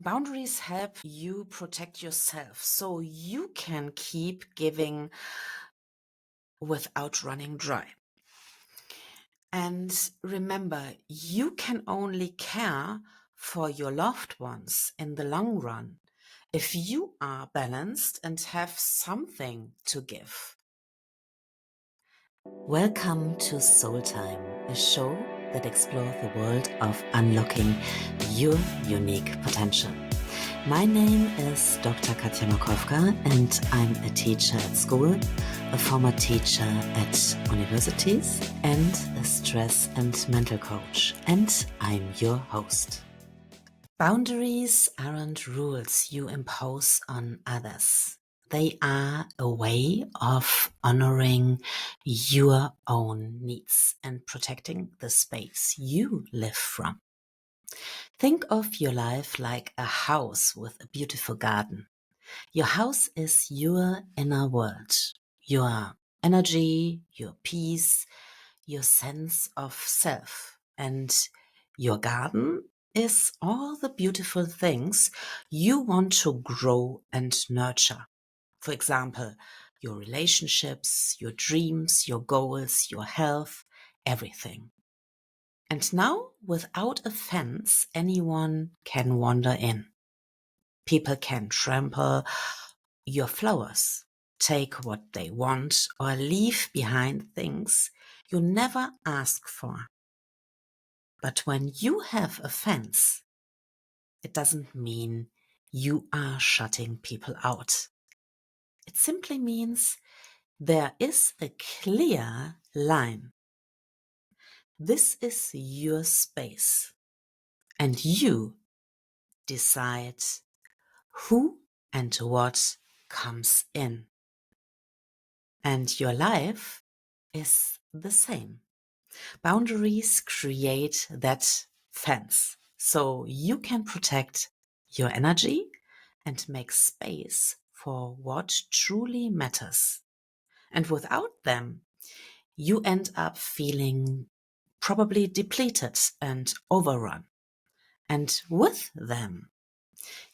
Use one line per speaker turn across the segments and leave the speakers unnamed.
Boundaries help you protect yourself so you can keep giving without running dry. And remember, you can only care for your loved ones in the long run if you are balanced and have something to give. Welcome to Soul Time, a show that explores the world of unlocking your unique potential. My name is Dr. Katja Makowka, and I'm a teacher at school, a former teacher at universities, and a stress and mental coach. And I'm your host. Boundaries aren't rules you impose on others. They are a way of honoring your own needs and protecting the space you live from. Think of your life like a house with a beautiful garden. Your house is your inner world, your energy, your peace, your sense of self. And your garden is all the beautiful things you want to grow and nurture. For example, your relationships, your dreams, your goals, your health, everything. And now, without a fence, anyone can wander in. People can trample your flowers, take what they want, or leave behind things you never asked for. But when you have a fence, it doesn't mean you are shutting people out. It simply means there is a clear line. This is your space, and you decide who and what comes in. And your life is the same. Boundaries create that fence so you can protect your energy and make space for what truly matters. And without them, you end up feeling probably depleted and overrun. And with them,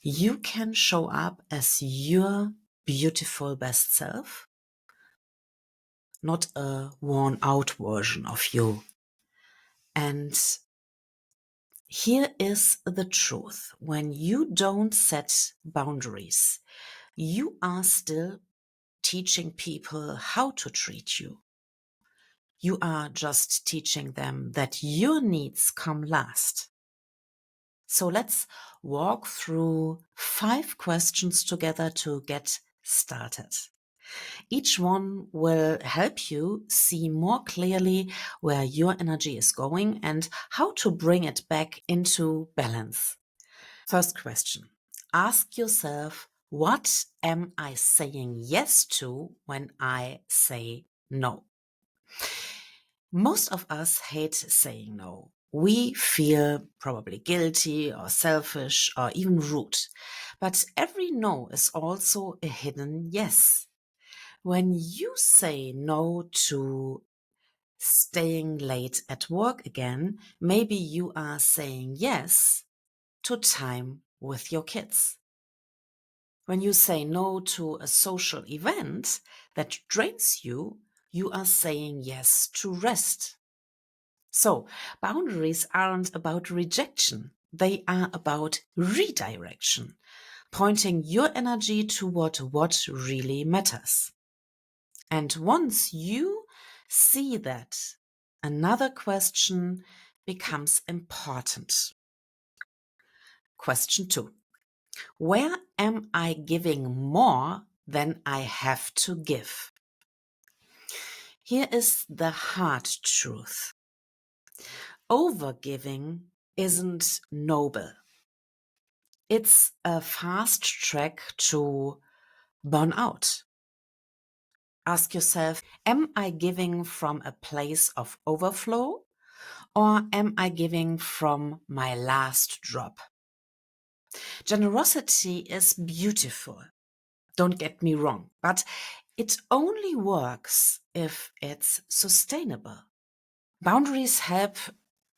you can show up as your beautiful best self, not a worn out version of you. And here is the truth. When you don't set boundaries, you are still teaching people how to treat you. You are just teaching them that your needs come last. So let's walk through 5 questions together to get started. Each one will help you see more clearly where your energy is going and how to bring it back into balance. First question. Ask yourself, what am I saying yes to when I say no? Most of us hate saying no. We feel probably guilty or selfish or even rude. But every no is also a hidden yes. When you say no to staying late at work again, maybe you are saying yes to time with your kids. When you say no to a social event that drains you, you are saying yes to rest. So, boundaries aren't about rejection. They are about redirection, pointing your energy toward what really matters. And once you see that, another question becomes important. Question 2. Where am I giving more than I have to give? Here is the hard truth. Overgiving isn't noble. It's a fast track to burnout. Ask yourself, am I giving from a place of overflow or am I giving from my last drop? Generosity is beautiful. Don't get me wrong, but it only works if it's sustainable. Boundaries help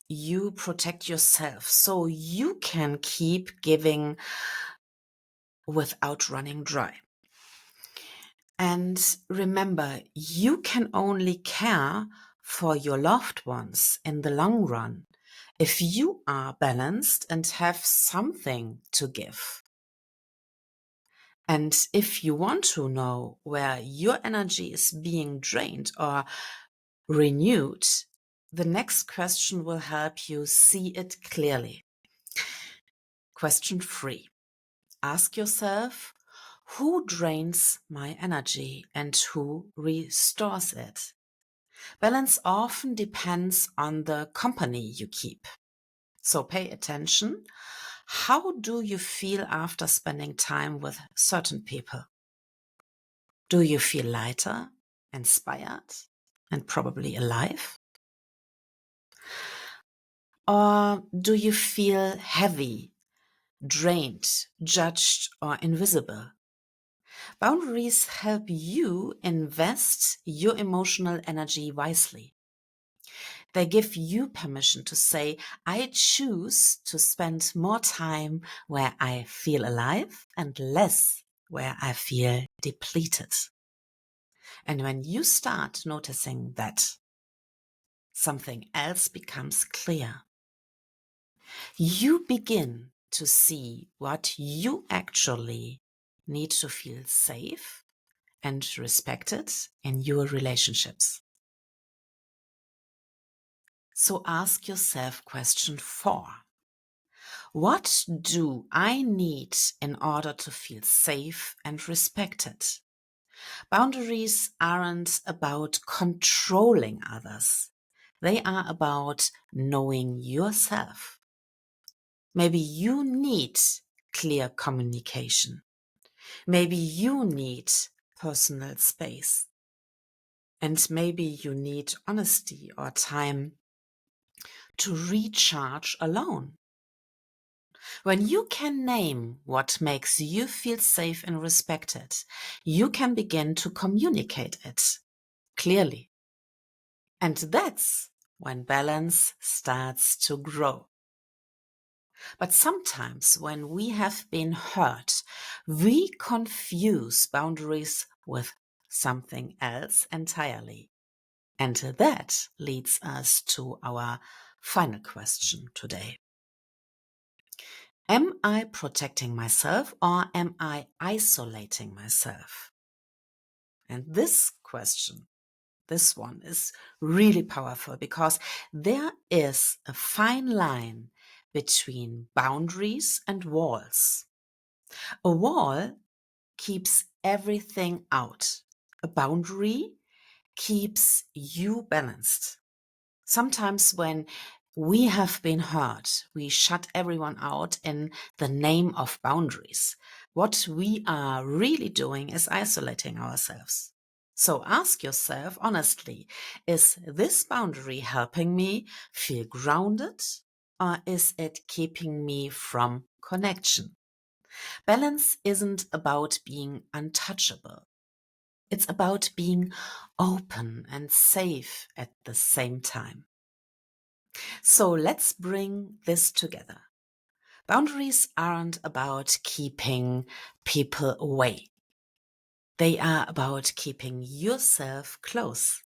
you protect yourself so you can keep giving without running dry. And remember, you can only care for your loved ones in the long run if you are balanced and have something to give. And if you want to know where your energy is being drained or renewed, the next question will help you see it clearly. Question 3. Ask yourself, who drains my energy and who restores it? Balance often depends on the company you keep. So pay attention. How do you feel after spending time with certain people? Do you feel lighter, inspired, and probably alive? Or do you feel heavy, drained, judged, or invisible? Boundaries help you invest your emotional energy wisely. They give you permission to say, I choose to spend more time where I feel alive and less where I feel depleted. And when you start noticing that, something else becomes clear. You begin to see what you actually need to feel safe and respected in your relationships. So ask yourself question 4. What do I need in order to feel safe and respected? Boundaries aren't about controlling others. They are about knowing yourself. Maybe you need clear communication. Maybe you need personal space. And maybe you need honesty or time to recharge alone. When you can name what makes you feel safe and respected, you can begin to communicate it clearly. And that's when balance starts to grow. But sometimes when we have been hurt, we confuse boundaries with something else entirely. And that leads us to our final question today. Am I protecting myself or am I isolating myself? And this question, this one is really powerful because there is a fine line between boundaries and walls. A wall keeps everything out. A boundary keeps you balanced. Sometimes when we have been hurt, we shut everyone out in the name of boundaries. What we are really doing is isolating ourselves. So ask yourself honestly, is this boundary helping me feel grounded or is it keeping me from connection? Balance isn't about being untouchable. It's about being open and safe at the same time. So let's bring this together. Boundaries aren't about keeping people away. They are about keeping yourself close.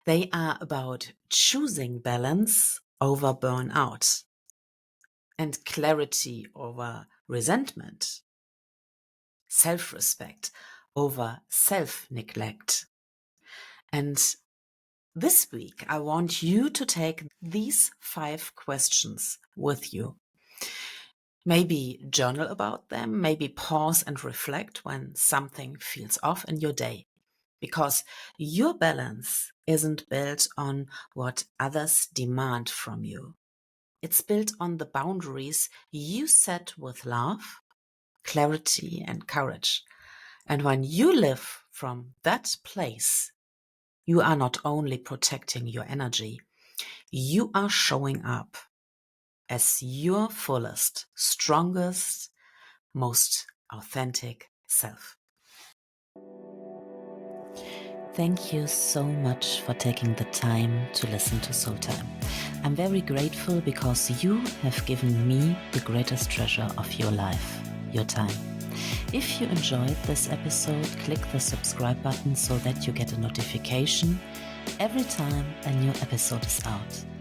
They are about choosing balance over burnout and clarity over resentment, self-respect over self-neglect. And this week, I want you to take these 5 questions with you. Maybe journal about them, maybe pause and reflect when something feels off in your day. Because your balance isn't built on what others demand from you. It's built on the boundaries you set with love, clarity, and courage. And when you live from that place, you are not only protecting your energy, you are showing up as your fullest, strongest, most authentic self. Thank you so much for taking the time to listen to Soul Time. I'm very grateful because you have given me the greatest treasure of your life, your time. If you enjoyed this episode, click the subscribe button so that you get a notification every time a new episode is out.